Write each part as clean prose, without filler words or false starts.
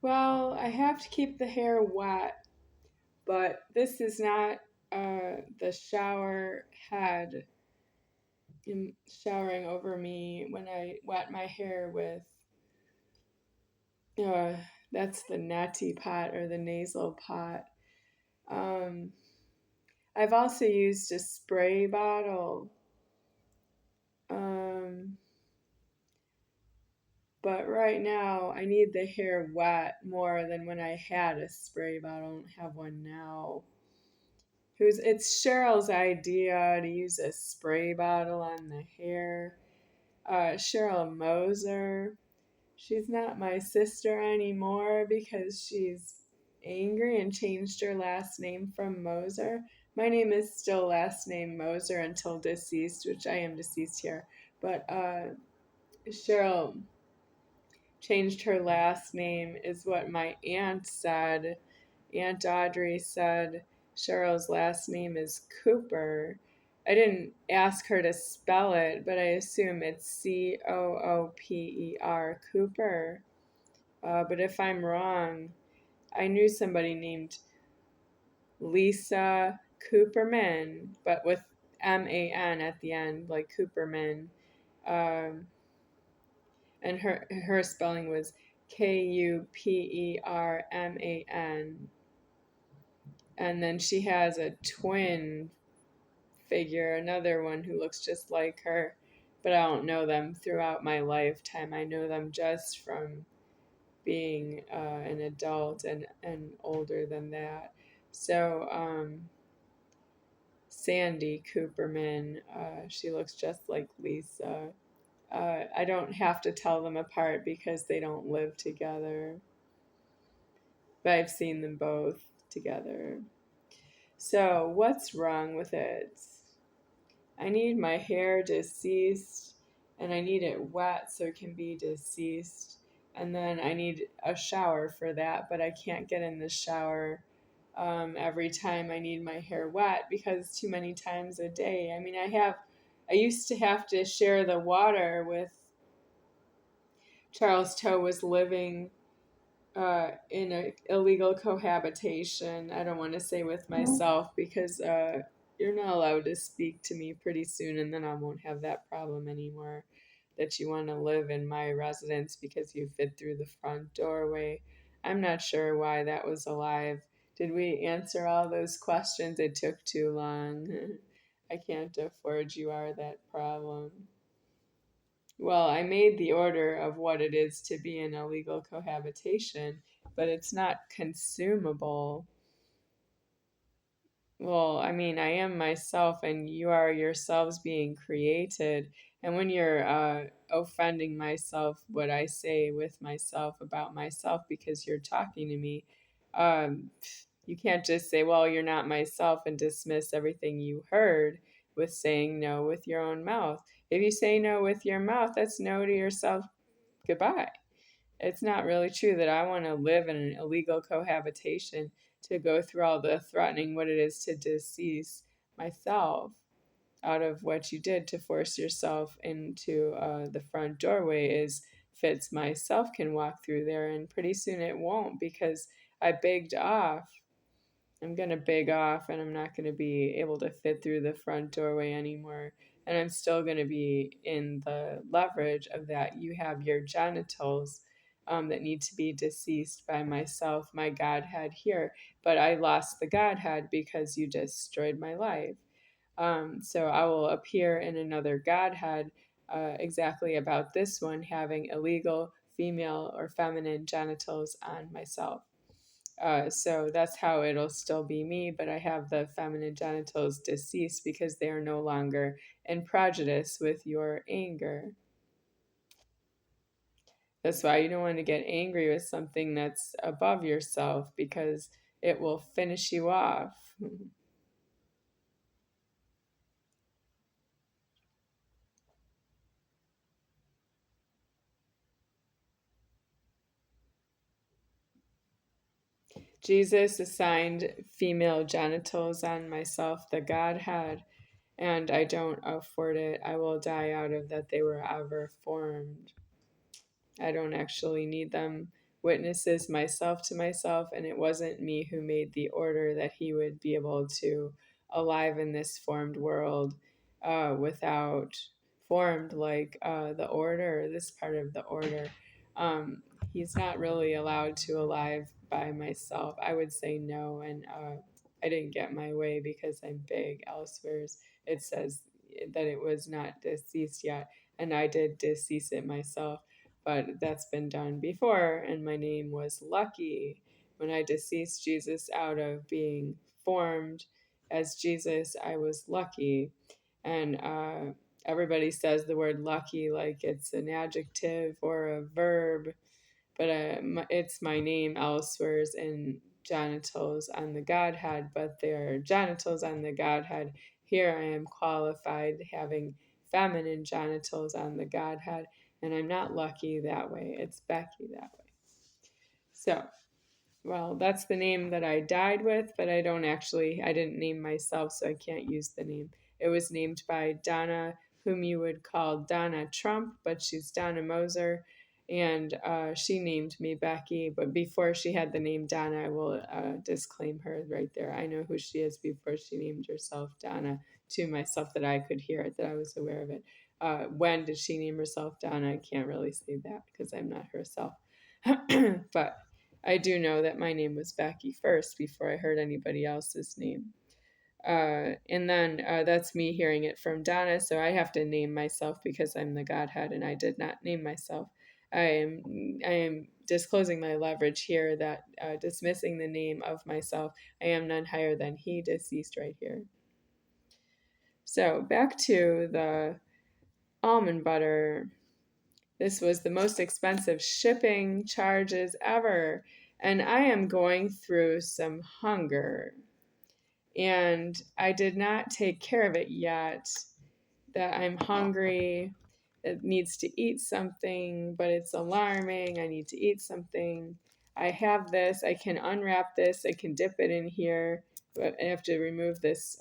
Well, I have to keep the hair wet, but this is not the shower head showering over me when I wet my hair with, uh, that's the neti pot or the nasal pot. Um, I've also used a spray bottle, um, but right now I need the hair wet more than when I had a spray bottle. I don't have one now. It's Cheryl's idea to use a spray bottle on the hair. Cheryl Moser. She's not my sister anymore because she's angry and changed her last name from Moser. My name is still last name Moser until deceased, which I am deceased here. But Cheryl changed her last name, is what my aunt said. Aunt Audrey said Cheryl's last name is Cooper. I didn't ask her to spell it, but I assume it's Cooper, Cooper. But if I'm wrong, I knew somebody named Lisa Cooperman, but with Man at the end, like Cooperman. Um, and her spelling was Kuperman. And then she has a twin figure, another one who looks just like her, but I don't know them throughout my lifetime. I know them just from being an adult and older than that. So Sandy Cooperman, she looks just like Lisa. I don't have to tell them apart because they don't live together, but I've seen them both together. So what's wrong with it? I need my hair deceased and I need it wet so it can be deceased. And then I need a shower for that, but I can't get in the shower every time I need my hair wet because too many times a day. I mean, I used to have to share the water with Charles Toe was living in an illegal cohabitation. I don't want to say with myself because you're not allowed to speak to me pretty soon, and then I won't have that problem anymore. That you want to live in my residence because you fit through the front doorway. I'm not sure why that was alive. Did we answer all those questions? It took too long. I can't afford you are that problem. Well, I made the order of what it is to be in illegal cohabitation, but it's not consumable. Well, I mean, I am myself, and you are yourselves being created. And when you're offending myself, what I say with myself about myself, because you're talking to me, um, you can't just say, well, you're not myself, and dismiss everything you heard with saying no with your own mouth. If you say no with your mouth, that's no to yourself. Goodbye. It's not really true that I want to live in an illegal cohabitation to go through all the threatening what it is to decease myself out of what you did to force yourself into the front doorway is fits myself can walk through there, and pretty soon it won't because I begged off. I'm going to beg off and I'm not going to be able to fit through the front doorway anymore. And I'm still going to be in the leverage of that. You have your genitals that need to be deceased by myself, my Godhead here. But I lost the Godhead because you destroyed my life. So I will appear in another Godhead exactly about this one having illegal female or feminine genitals on myself. So that's how it'll still be me, but I have the feminine genitals deceased because they are no longer in prejudice with your anger. That's why you don't want to get angry with something that's above yourself because it will finish you off. Jesus assigned female genitals on myself, the Godhead, and I don't afford it. I will die out of that they were ever formed. I don't actually need them witnesses myself to myself, and it wasn't me who made the order that he would be able to alive in this formed world without formed like the order, this part of the order. Um, he's not really allowed to alive by myself. I would say no, and I didn't get my way because I'm big. Elsewhere, it says that it was not deceased yet, and I did decease it myself, but that's been done before, and my name was Lucky. When I deceased Jesus out of being formed as Jesus, I was lucky. And everybody says the word lucky like it's an adjective or a verb, but it's my name elsewhere in genitals on the Godhead, but they're genitals on the Godhead. Here I am qualified having feminine genitals on the Godhead, and I'm not lucky that way. It's Becky that way. So, well, that's the name that I died with, but I didn't name myself, so I can't use the name. It was named by Donna, whom you would call Donna Trump, but she's Donna Moser, and she named me Becky, but before she had the name Donna, I will disclaim her right there. I know who she is before she named herself Donna to myself, that I could hear it, that I was aware of it. When did she name herself Donna? I can't really say that because I'm not herself. But I do know that my name was Becky first before I heard anybody else's name. And then that's me hearing it from Donna, so I have to name myself because I'm the Godhead, and I did not name myself. I am disclosing my leverage here that dismissing the name of myself, I am none higher than he, deceased right here. So back to the almond butter. This was the most expensive shipping charges ever. And I am going through some hunger. And I did not take care of it yet. That I'm hungry. It needs to eat something, but it's alarming. I need to eat something. I have this. I can unwrap this. I can dip it in here. But I have to remove this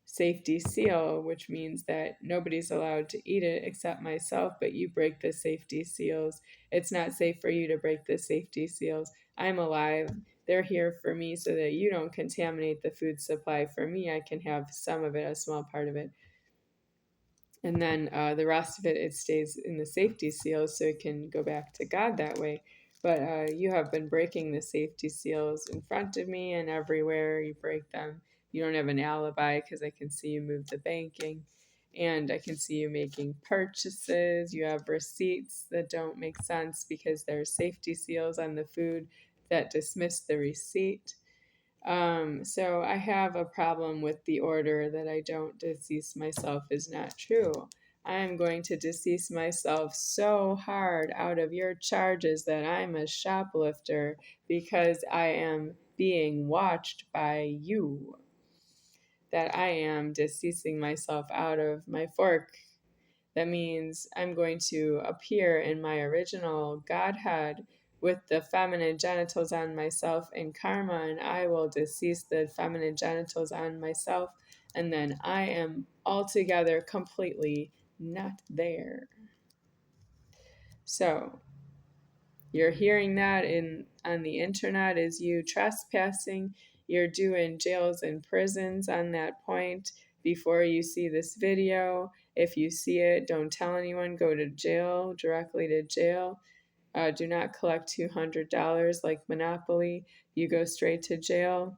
safety seal, which means that nobody's allowed to eat it except myself, but you break the safety seals. It's not safe for you to break the safety seals. I'm alive. They're here for me so that you don't contaminate the food supply for me. I can have some of it, a small part of it. And then the rest of it, it stays in the safety seals so it can go back to God that way. But you have been breaking the safety seals in front of me and everywhere you break them. You don't have an alibi because I can see you move the banking, and I can see you making purchases. You have receipts that don't make sense because there's safety seals on the food that dismiss the receipt. So I have a problem with the order that I don't decease myself is not true. I am going to decease myself so hard out of your charges that I'm a shoplifter because I am being watched by you. That I am deceasing myself out of my fork. That means I'm going to appear in my original Godhead with the feminine genitals on myself in karma, and I will decease the feminine genitals on myself, and then I am altogether completely not there. So you're hearing that on the internet is you trespassing. You're doing jails and prisons on that point before you see this video. If you see it, don't tell anyone. Go to jail, directly to jail. Do not collect $200 like Monopoly. You go straight to jail,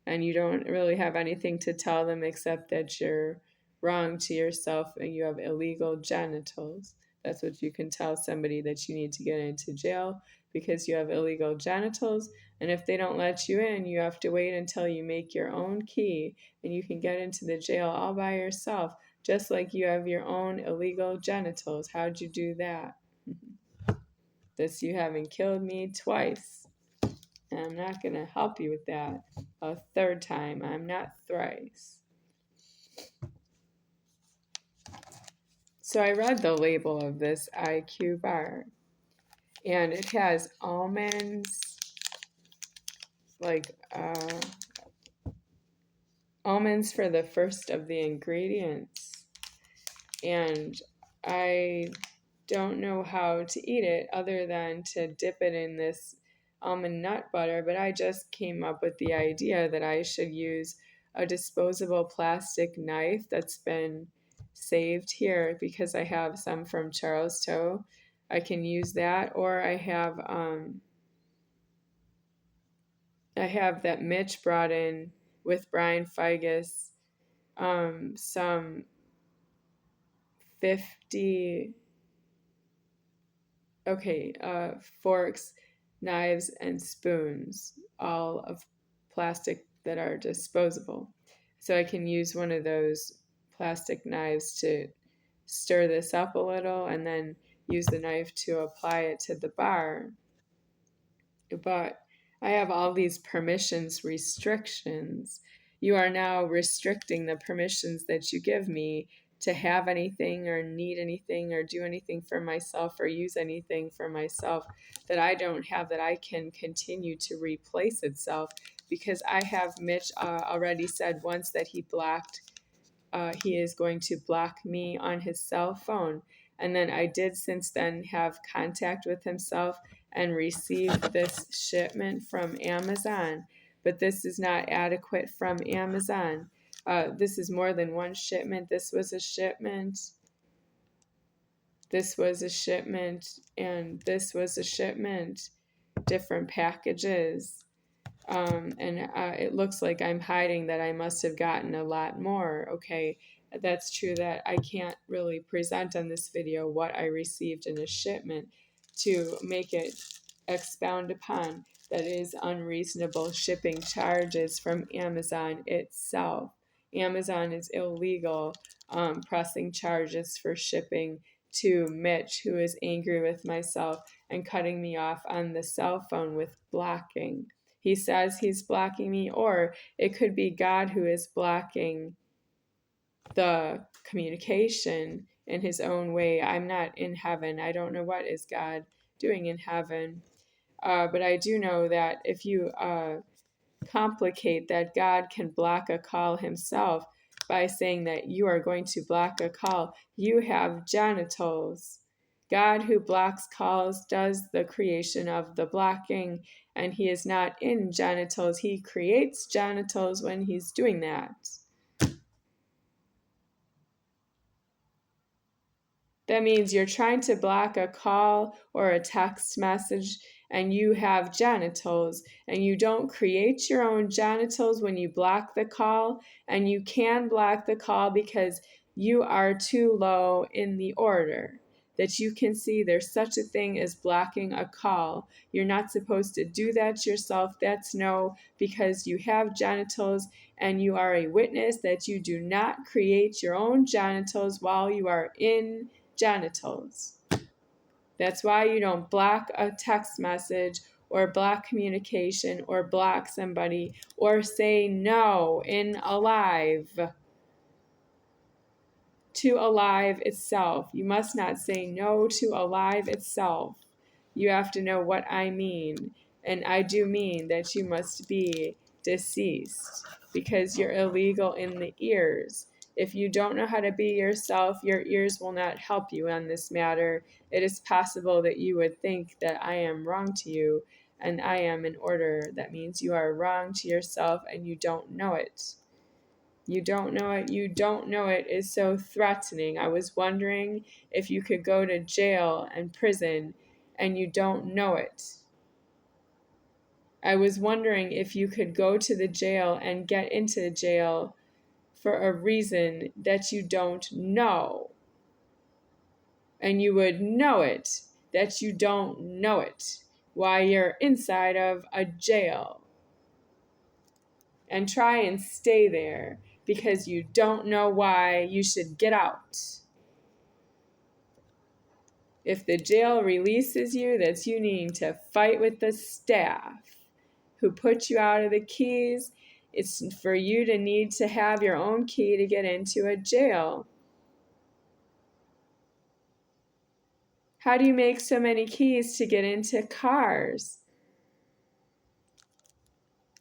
and you don't really have anything to tell them except that you're wrong to yourself and you have illegal genitals. That's what you can tell somebody, that you need to get into jail because you have illegal genitals. And if they don't let you in, you have to wait until you make your own key and you can get into the jail all by yourself, just like you have your own illegal genitals. How'd you do that? This, you haven't killed me twice. And I'm not going to help you with that a third time. I'm not thrice. So I read the label of this IQ bar, and it has almonds, like almonds for the first of the ingredients. And I don't know how to eat it other than to dip it in this almond nut butter, but I just came up with the idea that I should use a disposable plastic knife that's been saved here because I have some from Charles Toe. I can use that, or I have that Mitch brought in with Brian Figus, some 50 forks, knives, and spoons, all of plastic that are disposable. So I can use one of those plastic knives to stir this up a little and then use the knife to apply it to the bar. But I have all these permissions restrictions. You are now restricting the permissions that you give me to have anything or need anything or do anything for myself or use anything for myself that I don't have, that I can continue to replace itself, because I have Mitch already said once that he is going to block me on his cell phone. And then I did since then have contact with himself and received this shipment from Amazon. But this is not adequate from Amazon. This is more than one shipment. This was a shipment. This was a shipment. And this was a shipment. Different packages. It looks like I'm hiding that I must have gotten a lot more. Okay, that's true that I can't really present on this video what I received in a shipment to make it expound upon that is unreasonable shipping charges from Amazon itself. Amazon is illegal pressing charges for shipping to Mitch, who is angry with myself and cutting me off on the cell phone with blocking. He says he's blocking me, or it could be God who is blocking the communication in his own way. I'm not in heaven. I don't know what is God doing in heaven. But I do know that if you complicate that God can block a call himself by saying that you are going to block a call, you have genitals. God who blocks calls does the creation of the blocking, and he is not in genitals. He creates genitals when he's doing that. That means you're trying to block a call or a text message and you have genitals, and you don't create your own genitals when you block the call, and you can block the call because you are too low in the order that you can see there's such a thing as blocking a call. You're not supposed to do that yourself. That's no, because you have genitals and you are a witness that you do not create your own genitals while you are in genitals. That's why you don't block a text message or block communication or block somebody or say no in Alive to Alive itself. You must not say no to Alive itself. You have to know what I mean. And I do mean that you must be deceased because you're illegal in the ears. If you don't know how to be yourself, your ears will not help you on this matter. It is possible that you would think that I am wrong to you, and I am in order. That means you are wrong to yourself and you don't know it. You don't know it, you don't know it is so threatening. I was wondering if you could go to jail and prison and you don't know it. I was wondering if you could go to the jail and get into the jail for a reason that you don't know. And you would know it, that you don't know it, while you're inside of a jail. And try and stay there because you don't know why you should get out. If the jail releases you, that's you needing to fight with the staff who put you out of the keys. It's for you to need to have your own key to get into a jail. How do you make so many keys to get into cars?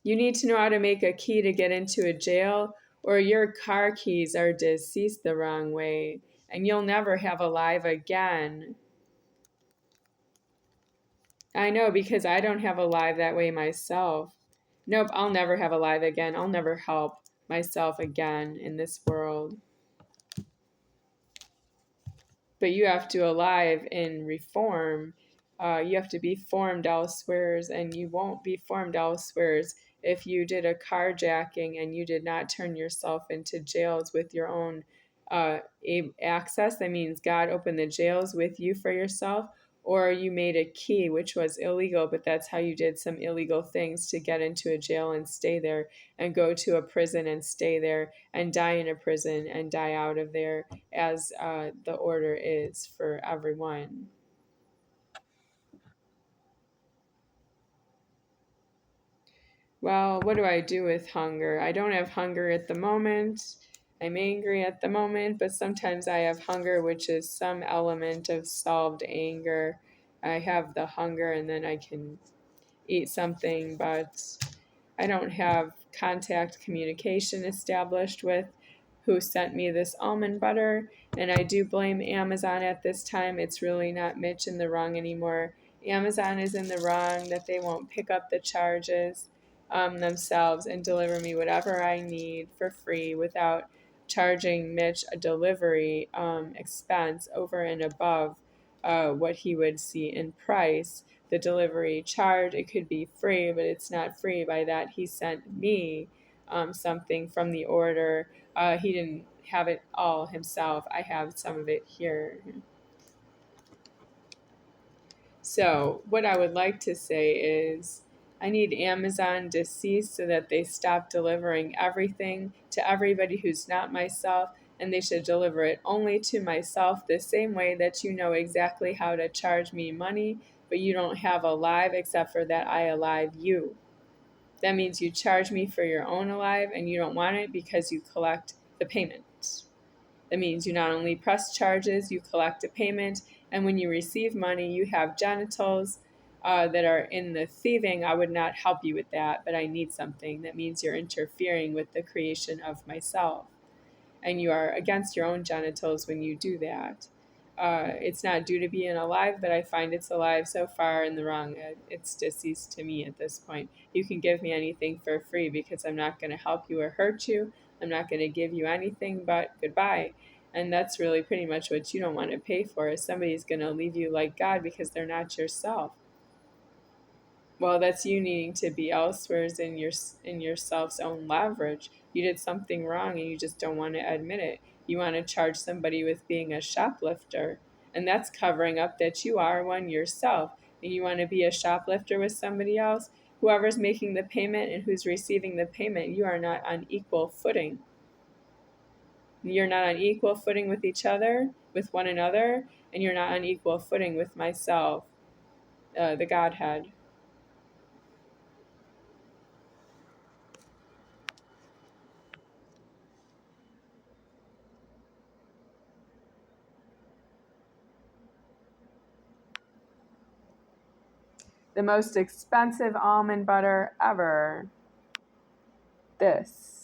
You need to know how to make a key to get into a jail, or your car keys are deceased the wrong way, and you'll never have Alive again. I know, because I don't have a life that way myself. Nope, I'll never have a life again. I'll never help myself again in this world. But you have to alive in reform. You have to be formed elsewheres, and you won't be formed elsewheres if you did a carjacking and you did not turn yourself into jails with your own access. That means God opened the jails with you for yourself, or you made a key, which was illegal, but that's how you did some illegal things to get into a jail and stay there, and go to a prison and stay there, and die in a prison and die out of there, as the order is for everyone. Well, what do I do with hunger? I don't have hunger at the moment. I'm angry at the moment, but sometimes I have hunger, which is some element of solved anger. I have the hunger and then I can eat something, but I don't have contact communication established with who sent me this almond butter. And I do blame Amazon at this time. It's really not Mitch in the wrong anymore. Amazon is in the wrong that they won't pick up the charges themselves and deliver me whatever I need for free without charging Mitch a delivery expense over and above what he would see in price. The delivery charge, it could be free, but it's not free. By that, he sent me something from the order. He didn't have it all himself. I have some of it here. So, what I would like to say is, I need Amazon to cease so that they stop delivering everything to everybody who's not myself, and they should deliver it only to myself, the same way that you know exactly how to charge me money, but you don't have a live except for that I alive you. That means you charge me for your own alive and you don't want it because you collect the payment. That means you not only press charges, you collect a payment, and when you receive money, you have genitals that are in the thieving. I would not help you with that, but I need something. That means you're interfering with the creation of myself, and you are against your own genitals when you do that. It's not due to being alive, but I find it's alive so far in the wrong. It's deceased to me at this point. You can give me anything for free because I'm not going to help you or hurt you. I'm not going to give you anything but goodbye. And that's really pretty much what you don't want to pay for, is somebody's going to leave you like God because they're not yourself. Well, that's you needing to be elsewhere in yourself's own leverage. You did something wrong and you just don't want to admit it. You want to charge somebody with being a shoplifter, and that's covering up that you are one yourself. And you want to be a shoplifter with somebody else. Whoever's making the payment and who's receiving the payment, you are not on equal footing. You're not on equal footing with each other, with one another, and you're not on equal footing with myself, the Godhead. The most expensive almond butter ever. This.